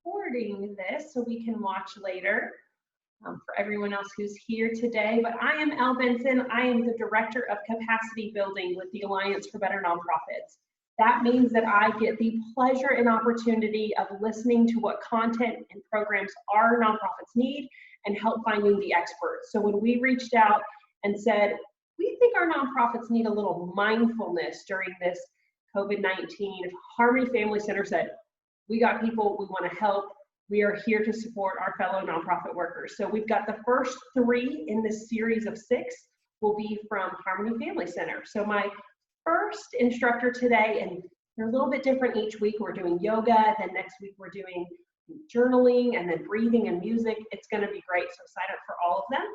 recording this so we can watch later for everyone else who's here today. But I am Elle Benson. I am the Director of Capacity Building with the Alliance for Better Nonprofits. That means that I get the pleasure and opportunity of listening to what content and programs our nonprofits need and help finding the experts. So when we reached out and said, we think our nonprofits need a little mindfulness during this COVID-19, Harmony Family Center said, we got people, we want to help. We are here to support our fellow nonprofit workers. So we've got the first 3 in this series of 6 will be from Harmony Family Center. So my first instructor today, and they're a little bit different each week. We're doing yoga, then next week we're doing journaling, and then breathing and music. It's going to be great, so sign up for all of them.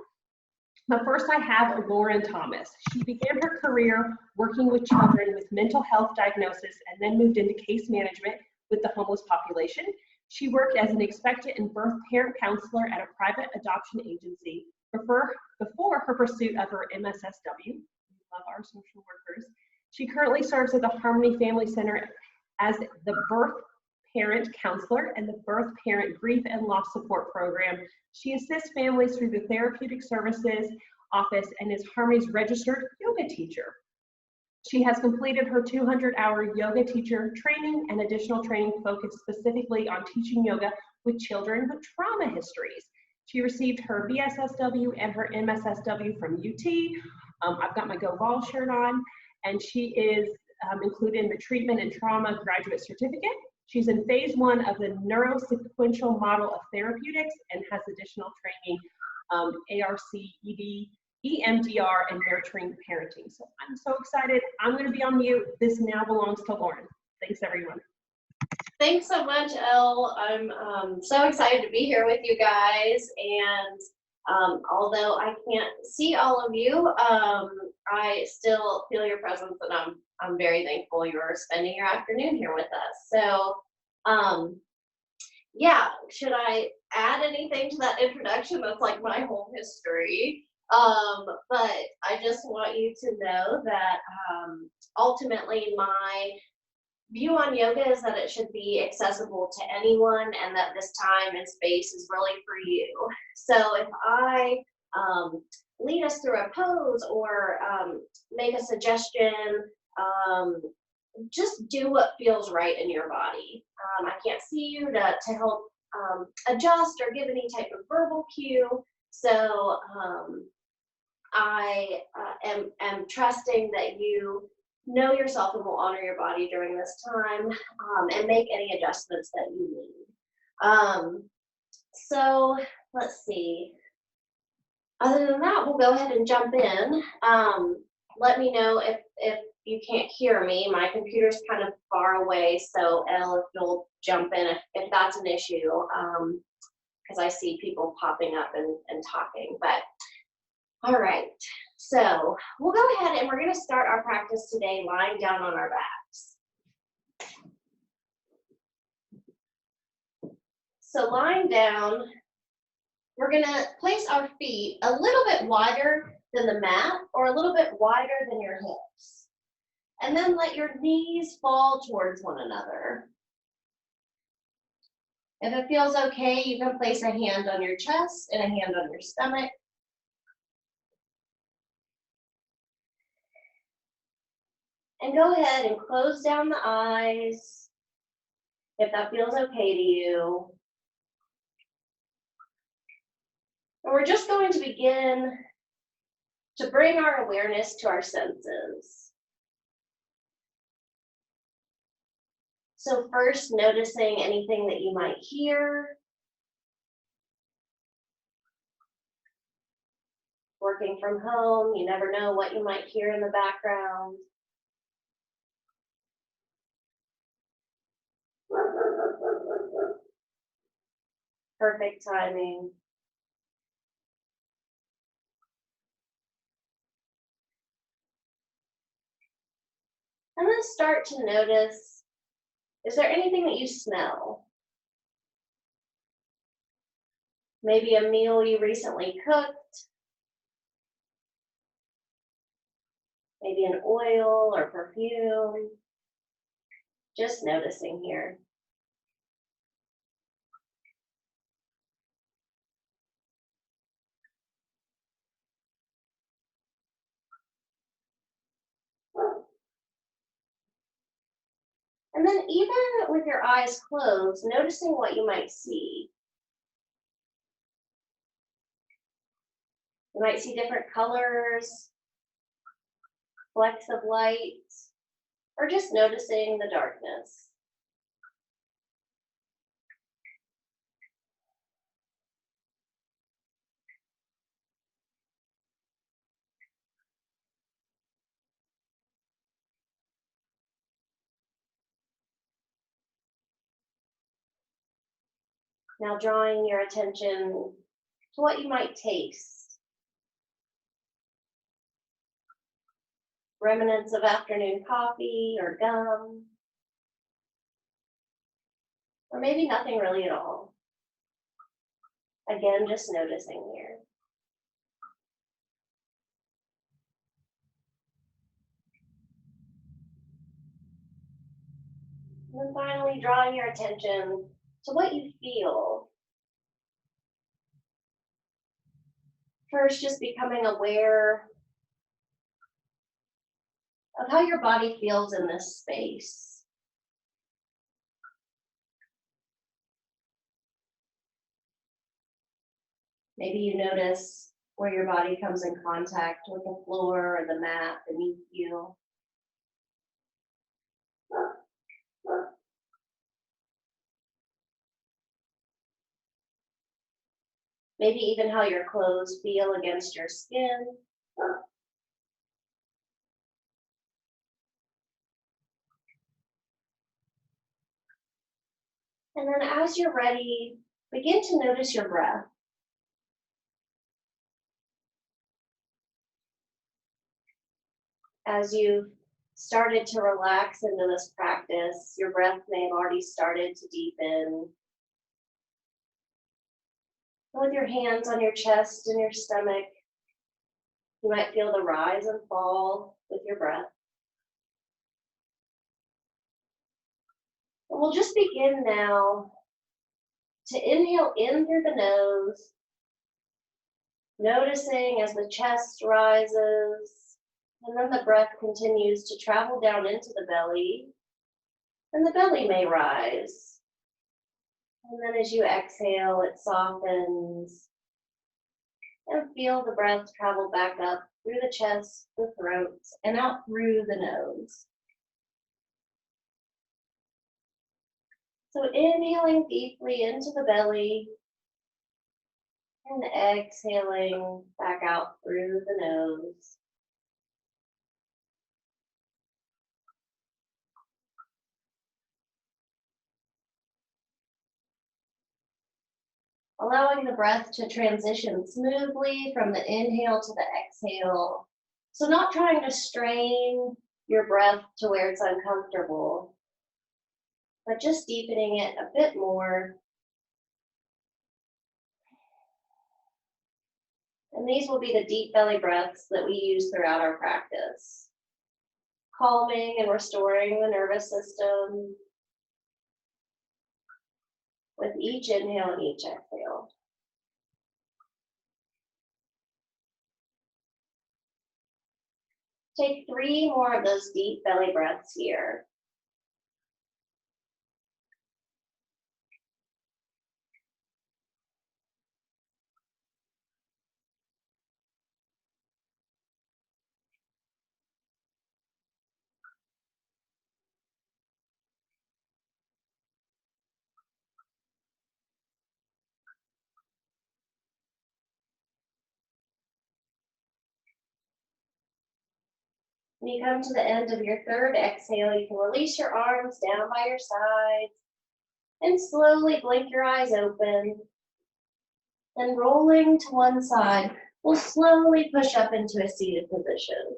But first I have Lauren Thomas. She began her career working with children with mental health diagnosis and then moved into case management with the homeless population. She worked as an expectant and birth-parent counselor at a private adoption agency before her pursuit of her MSSW. We love our social workers. She currently serves at the Harmony Family Center as the Birthparent Counselor and the Birthparent Grief and Loss Support program. She assists families through the Therapeutic Services office and is Harmony's registered yoga teacher. She has completed her 200-hour yoga teacher training and additional training focused specifically on teaching yoga with children with trauma histories. She received her BSSW and her MSSW from UT. I've got my Go Ball shirt on, and she is included in the Treatment and Trauma Graduate Certificate. She's in phase 1 of the Neurosequential Model of Therapeutics and has additional training, ARC, ED, EMDR, and nurturing parenting. So I'm so excited. I'm going to be on mute. This now belongs to Lauren. Thanks, everyone. Thanks so much, Elle. I'm so excited to be here with you guys. And although I can't see all of you, I still feel your presence, and I'm very thankful you're spending your afternoon here with us. So, yeah, should I add anything to that introduction? That's like my whole history. But I just want you to know that ultimately my view on yoga is that it should be accessible to anyone, and that this time and space is really for you. So if I lead us through a pose or make a suggestion, just do what feels right in your body. I can't see you to help adjust or give any type of verbal cue. So I am trusting that you know yourself and will honor your body during this time, and make any adjustments that you need. So let's see. Other than that, we'll go ahead and jump in. Let me know if you can't hear me. My computer's kind of far away, so Elle, if you'll jump in if that's an issue, because I see people popping up and talking. But all right, so we'll go ahead and we're going to start our practice today lying down on our backs. So lying down, we're going to place our feet a little bit wider than the mat or a little bit wider than your hips. And then let your knees fall towards one another. If it feels okay, you can place a hand on your chest and a hand on your stomach. And go ahead and close down the eyes if that feels okay to you. And we're just going to begin to bring our awareness to our senses. So first, noticing anything that you might hear. Working from home, you never know what you might hear in the background. Perfect timing. And then start to notice, is there anything that you smell? Maybe a meal you recently cooked. Maybe an oil or perfume. Just noticing here. And then even with your eyes closed, noticing what you might see. You might see different colors, flecks of light, or just noticing the darkness. Now drawing your attention to what you might taste. Remnants of afternoon coffee or gum. Or maybe nothing really at all. Again, just noticing here. And then finally drawing your attention to what you feel. First, just becoming aware of how your body feels in this space. Maybe you notice where your body comes in contact with the floor or the mat beneath you. Maybe even how your clothes feel against your skin. And then as you're ready, begin to notice your breath. As you've started to relax into this practice, your breath may have already started to deepen. With your hands on your chest and your stomach, you might feel the rise and fall with your breath. And we'll just begin now to inhale in through the nose, noticing as the chest rises, and then the breath continues to travel down into the belly, and the belly may rise. And then as you exhale, it softens, and feel the breath travel back up through the chest, the throat, and out through the nose. So inhaling deeply into the belly, and exhaling back out through the nose. Allowing the breath to transition smoothly from the inhale to the exhale. So not trying to strain your breath to where it's uncomfortable, but just deepening it a bit more. And these will be the deep belly breaths that we use throughout our practice, calming and restoring the nervous system with each inhale and each exhale. Take 3 more of those deep belly breaths here. When you come to the end of your 3rd exhale, you can release your arms down by your sides and slowly blink your eyes open. And rolling to one side, we'll slowly push up into a seated position.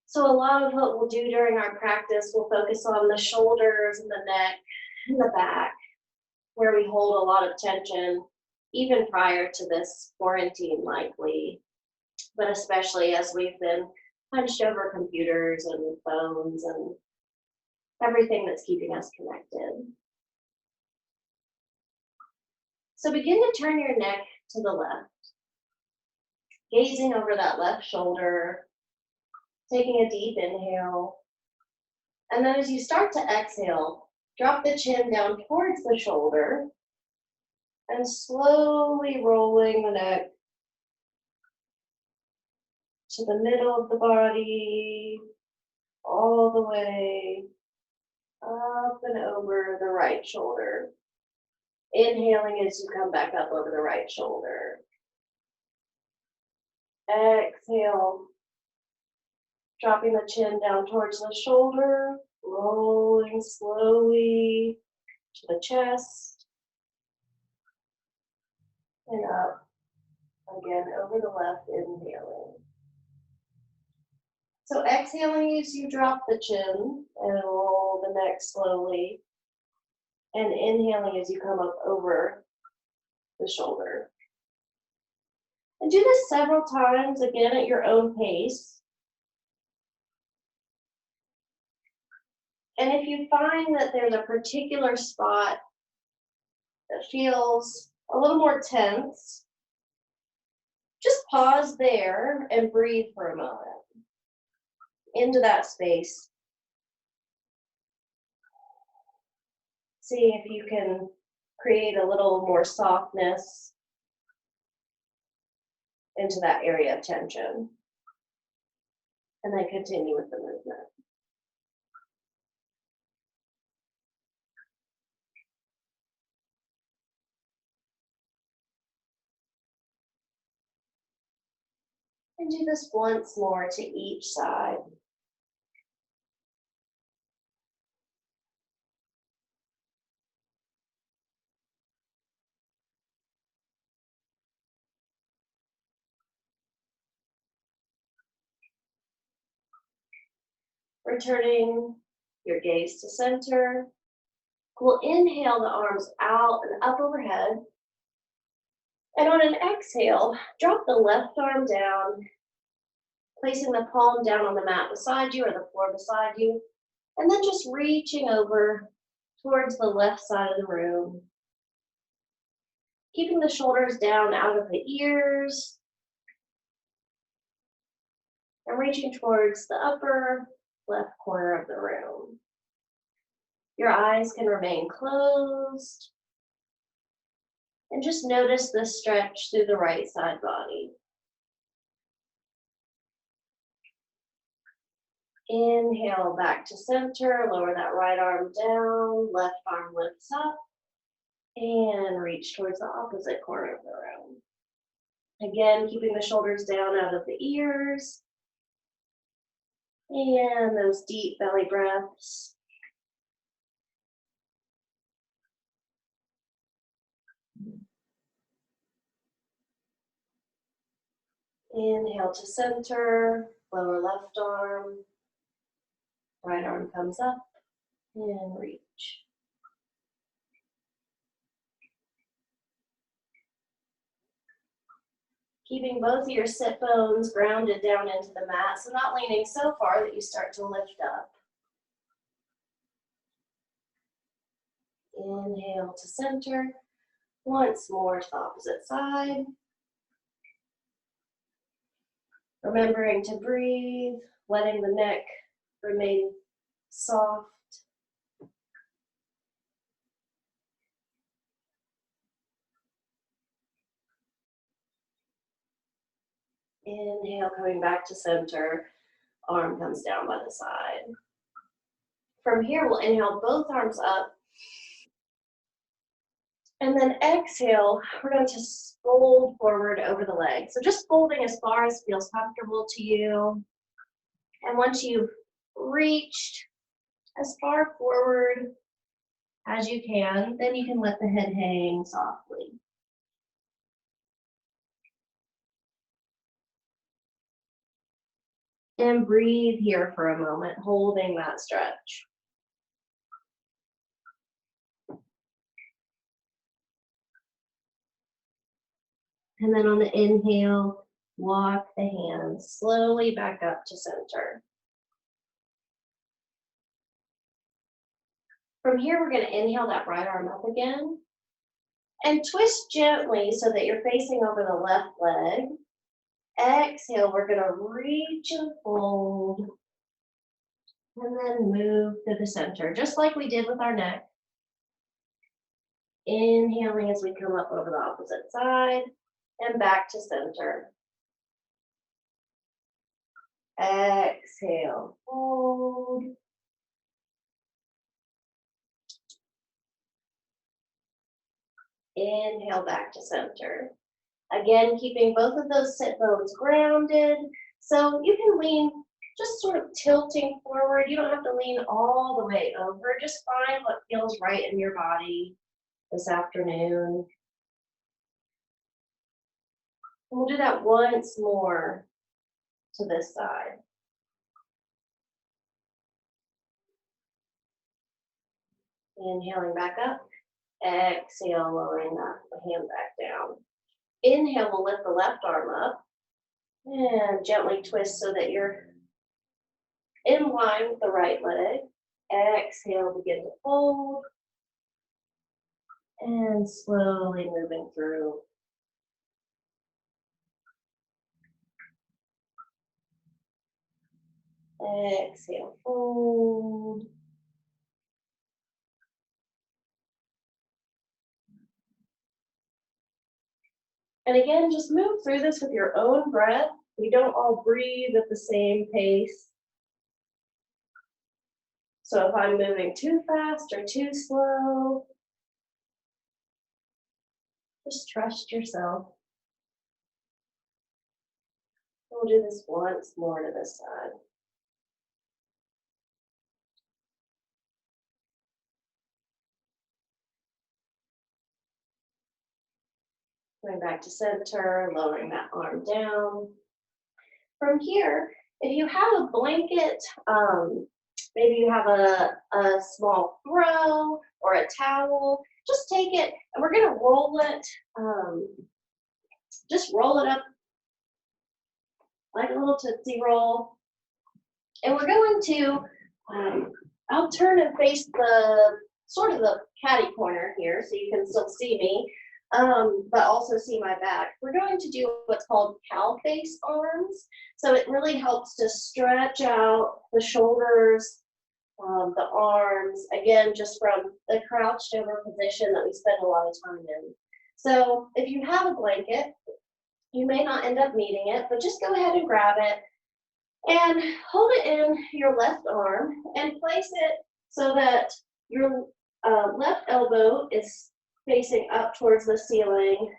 So a lot of what we'll do during our practice will focus on the shoulders and the neck and the back, where we hold a lot of tension, even prior to this quarantine likely, but especially as we've been hunched over computers and phones and everything that's keeping us connected. So begin to turn your neck to the left. Gazing over that left shoulder, taking a deep inhale. And then as you start to exhale, drop the chin down towards the shoulder and slowly rolling the neck to the middle of the body, all the way up and over the right shoulder. Inhaling as you come back up over the right shoulder. Exhale, dropping the chin down towards the shoulder, rolling slowly to the chest, and up again over the left, inhaling. So exhaling as you drop the chin and roll the neck slowly, and inhaling as you come up over the shoulder. And do this several times, again at your own pace. And if you find that there's a particular spot that feels a little more tense, just pause there and breathe for a moment into that space. See if you can create a little more softness into that area of tension. And then continue with the movement. And do this once more to each side. Returning your gaze to center. We'll inhale the arms out and up overhead. And on an exhale, drop the left arm down, placing the palm down on the mat beside you or the floor beside you, and then just reaching over towards the left side of the room. Keeping the shoulders down out of the ears, and reaching towards the upper left corner of the room. Your eyes can remain closed. And just notice the stretch through the right side body. Inhale back to center, lower that right arm down, left arm lifts up, and reach towards the opposite corner of the room. Again, keeping the shoulders down out of the ears. And those deep belly breaths. Inhale to center, lower left arm, right arm comes up, and reach. Keeping both of your sit bones grounded down into the mat, so not leaning so far that you start to lift up. Inhale to center, once more to the opposite side. Remembering to breathe, letting the neck remain soft. Inhale, coming back to center, arm comes down by the side. From here, we'll inhale both arms up. And then exhale, we're going to fold forward over the legs. So just folding as far as feels comfortable to you. And once you've reached as far forward as you can, then you can let the head hang softly. And breathe here for a moment, holding that stretch. And then on the inhale, walk the hands slowly back up to center. From here, we're going to inhale that right arm up again. And twist gently so that you're facing over the left leg. Exhale, we're gonna reach and fold, and then move to the center, just like we did with our neck. Inhaling as we come up over the opposite side, and back to center. Exhale, fold. Inhale back to center. Again, keeping both of those sit bones grounded. So you can lean, just sort of tilting forward. You don't have to lean all the way over. Just find what feels right in your body this afternoon. And we'll do that once more to this side. Inhaling back up. Exhale, lowering the hand back down. Inhale, we'll lift the left arm up and gently twist so that you're in line with the right leg. Exhale, begin to fold. And slowly moving through. Exhale, fold. And again, just move through this with your own breath. We don't all breathe at the same pace. So if I'm moving too fast or too slow, just trust yourself. We'll do this once more to this side. Going back to center, lowering that arm down. From here, if you have a blanket, maybe you have a small throw or a towel, just take it and we're gonna roll it, just roll it up like a little Tootsie Roll. And we're going to, I'll turn and face the, sort of the catty corner here so you can still see me. But also see my back. We're going to do what's called cow face arms. So it really helps to stretch out the shoulders, the arms, again, just from the crouched over position that we spend a lot of time in. So if you have a blanket, you may not end up needing it, but just go ahead and grab it and hold it in your left arm and place it so that your left elbow is facing up towards the ceiling.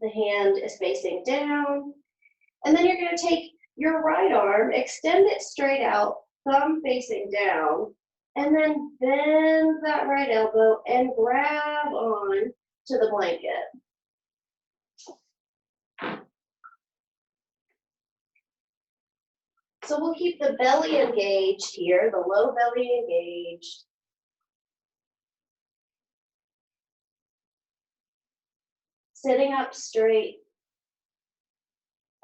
The hand is facing down. And then you're going to take your right arm, extend it straight out, thumb facing down, and then bend that right elbow and grab on to the blanket. So we'll keep the belly engaged here, the low belly engaged. Sitting up straight.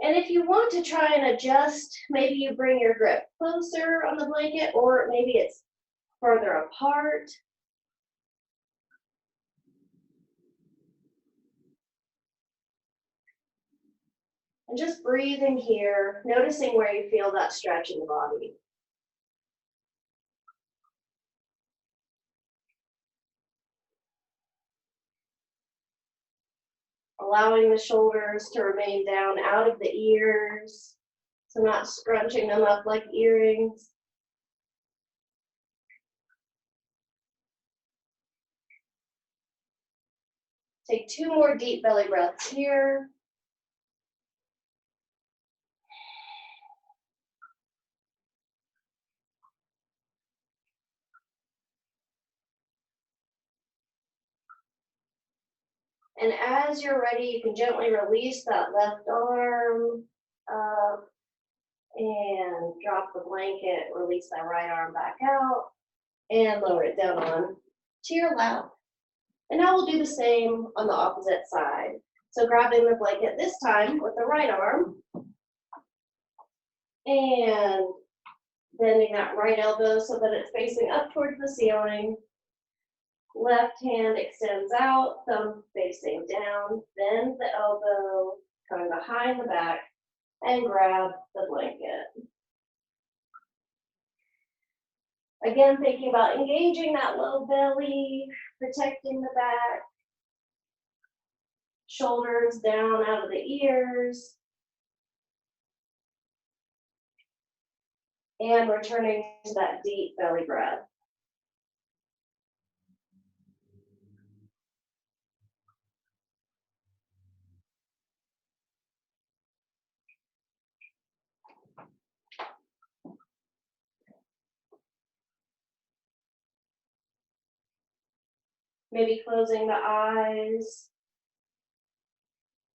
And if you want to try and adjust, maybe you bring your grip closer on the blanket, or maybe it's further apart. And just breathing here, noticing where you feel that stretch in the body. Allowing the shoulders to remain down out of the ears, so not scrunching them up like earrings. Take 2 more deep belly breaths here. And as you're ready, you can gently release that left arm up and drop the blanket, release that right arm back out, and lower it down on to your lap. And now we'll do the same on the opposite side. So grabbing the blanket this time with the right arm, and bending that right elbow so that it's facing up towards the ceiling. Left hand extends out, thumb facing down, bend the elbow, Coming behind the back and grab the blanket. Again, thinking about engaging that low belly, protecting the back, shoulders down out of the ears, and returning to that deep belly breath. Maybe closing the eyes,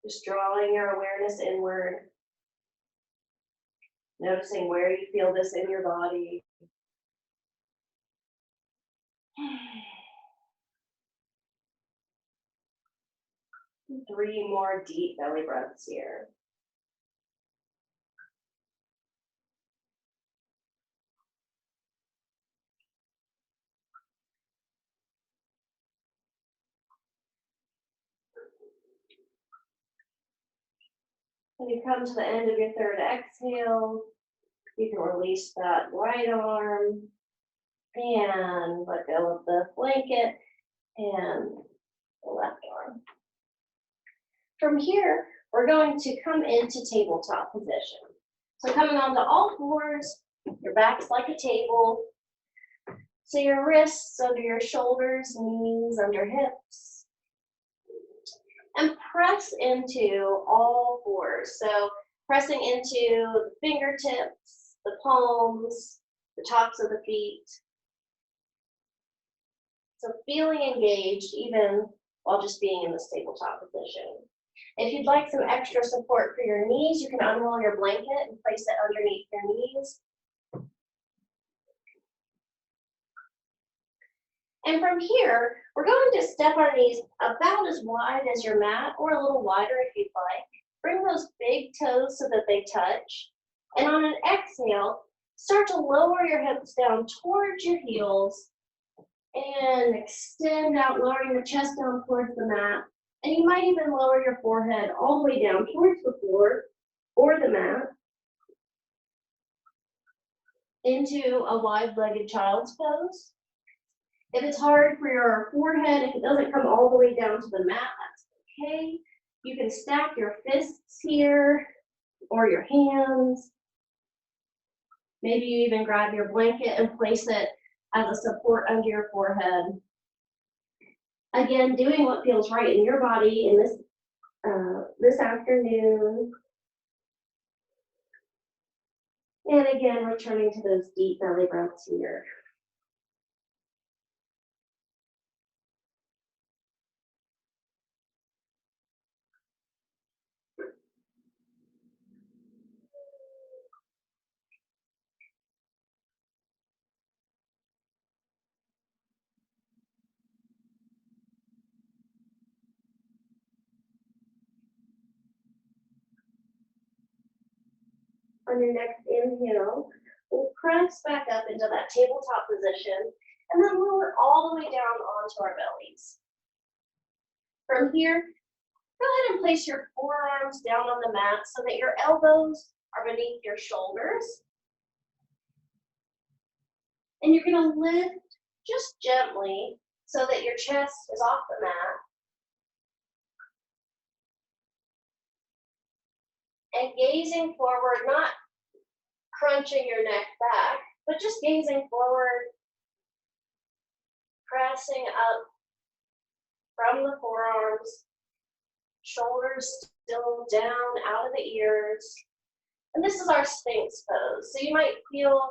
just drawing your awareness inward, noticing where you feel this in your body. Three more deep belly breaths here. When you come to the end of your third exhale, you can release that right arm and let go of the blanket and the left arm. From here, we're going to come into tabletop position. So coming onto all fours, your back's like a table. So your wrists under your shoulders, knees under hips. And press into all fours. So pressing into the fingertips, the palms, the tops of the feet. So feeling engaged even while just being in this tabletop position. If you'd like some extra support for your knees, you can unroll your blanket and place it underneath your knees. And from here, we're going to step our knees about as wide as your mat or a little wider if you'd like. Bring those big toes so that they touch. And on an exhale, start to lower your hips down towards your heels and extend out, lowering your chest down towards the mat. And you might even lower your forehead all the way down towards the floor or the mat into a wide-legged child's pose. If it's hard for your forehead, if it doesn't come all the way down to the mat, that's okay. You can stack your fists here or your hands. Maybe you even grab your blanket and place it as a support under your forehead. Again, doing what feels right in your body in this afternoon. And again, returning to those deep belly breaths here. On your next inhale, we'll press back up into that tabletop position and then lower all the way down onto our bellies. From here, go ahead and place your forearms down on the mat so that your elbows are beneath your shoulders. And you're going to lift just gently so that your chest is off the mat. And gazing forward, not crunching your neck back, but just gazing forward, pressing up from the forearms, shoulders still down out of the ears. And this is our Sphinx pose. So you might feel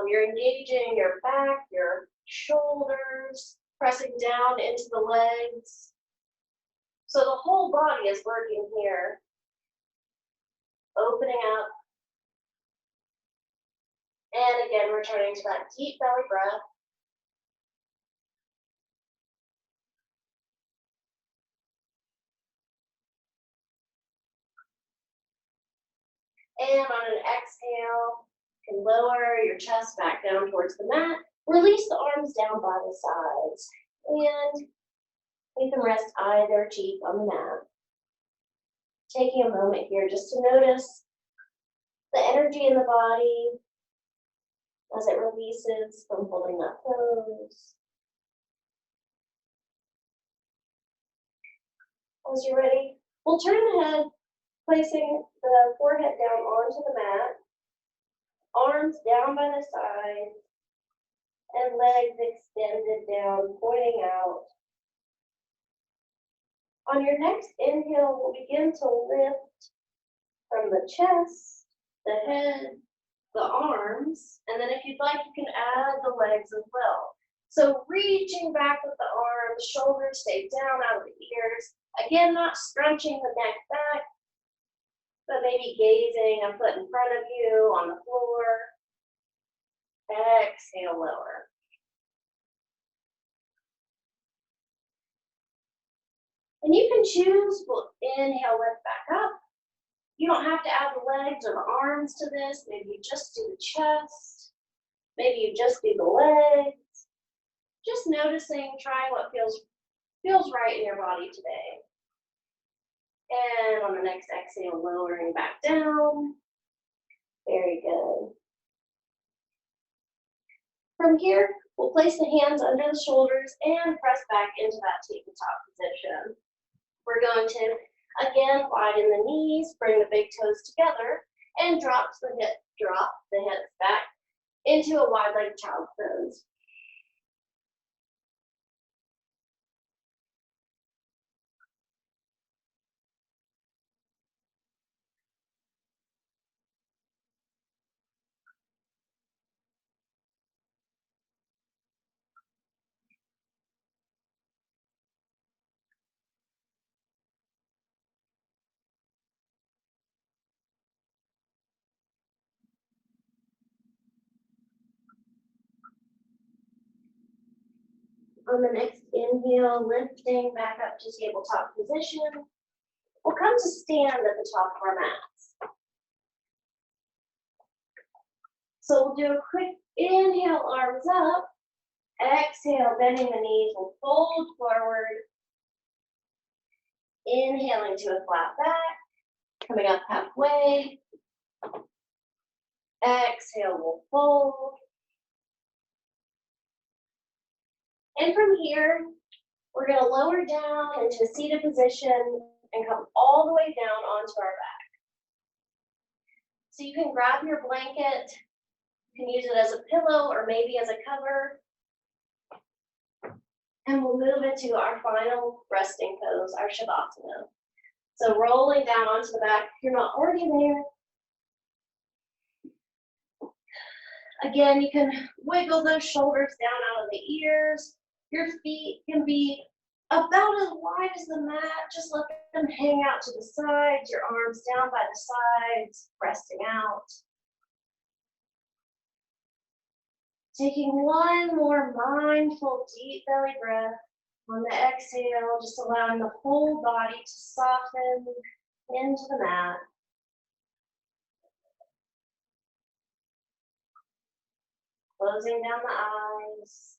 you're engaging your back, your shoulders, pressing down into the legs. So the whole body is working here. Opening up. And again, returning to that deep belly breath. And on an exhale, you can lower your chest back down towards the mat. Release the arms down by the sides. And you can rest either cheek on the mat. taking a moment here just to notice the energy in the body as it releases from holding that pose. As you're ready, we'll turn the head, placing the forehead down onto the mat, arms down by the sides, and legs extended down, pointing out. On your next inhale, we'll begin to lift from the chest, the head, the arms, and then if you'd like, you can add the legs as well. So reaching back with the arms, shoulders stay down out of the ears. Again, not scrunching the neck back, but maybe gazing a foot in front of you on the floor. Exhale, lower. And you can choose, we'll inhale, lift back up. You don't have to add the legs or the arms to this. Maybe you just do the chest. Maybe you just do the legs. Just noticing, trying what feels right in your body today. And on the next exhale, lowering back down. Very good. From here, we'll place the hands under the shoulders and press back into that tabletop position. We're going to, again, widen the knees, bring the big toes together, and drop the hips back into a wide-legged child's pose. On the next inhale, lifting back up to tabletop position, we'll come to stand at the top of our mats. So we'll do a quick inhale, arms up. Exhale, bending the knees, we'll fold forward. Inhaling to a flat back, coming up halfway. Exhale, we'll fold. And from here, we're going to lower down into a seated position and come all the way down onto our back. So you can grab your blanket, you can use it as a pillow or maybe as a cover. And we'll move into our final resting pose, our Shavasana. So rolling down onto the back, if you're not already there. Again, you can wiggle those shoulders down out of the ears. Your feet can be about as wide as the mat. Just let them hang out to the sides, your arms down by the sides, resting out. Taking one more mindful, deep belly breath. On the exhale, just allowing the whole body to soften into the mat. Closing down the eyes.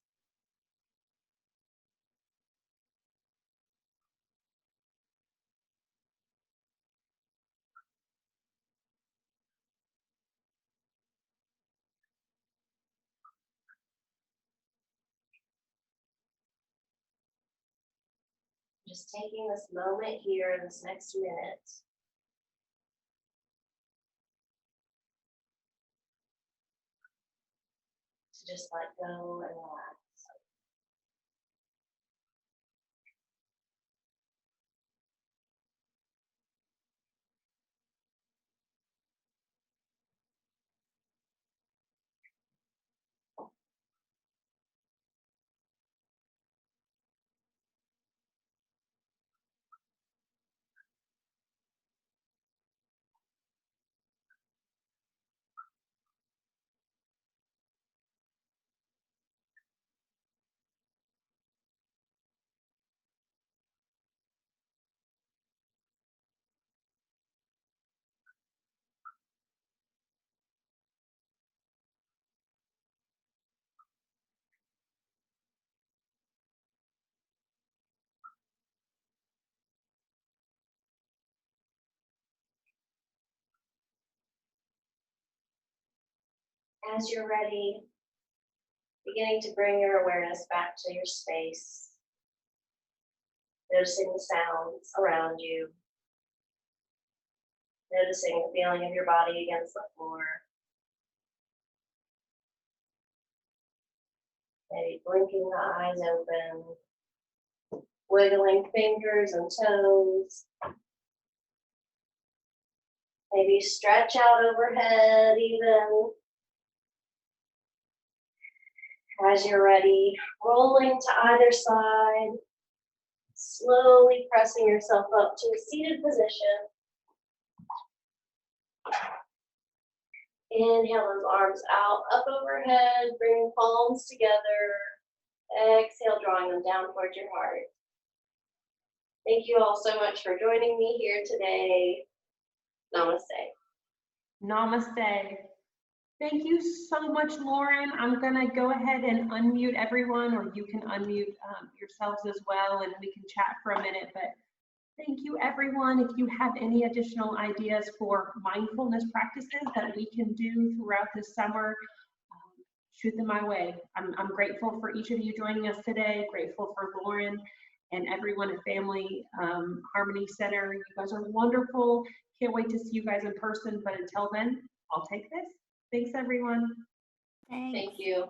Just taking this moment here, this next minute, to just let go and relax. As you're ready, beginning to bring your awareness back to your space, noticing the sounds around you, noticing the feeling of your body against the floor. Maybe blinking the eyes open, wiggling fingers and toes. Maybe stretch out overhead even. As you're ready, rolling to either side, slowly pressing yourself up to a seated position. Inhale those arms out, up overhead, bringing palms together. Exhale, drawing them down towards your heart. Thank you all so much for joining me here today. Namaste. Namaste. Thank you so much, Lauren. I'm gonna go ahead and unmute everyone, or you can unmute yourselves as well, and we can chat for a minute. But thank you, everyone. If you have any additional ideas for mindfulness practices that we can do throughout this summer, shoot them my way. I'm grateful for each of you joining us today, grateful for Lauren and everyone at Family Harmony Center. You guys are wonderful. Can't wait to see you guys in person, but until then, I'll take this. Thanks, everyone. Thank you.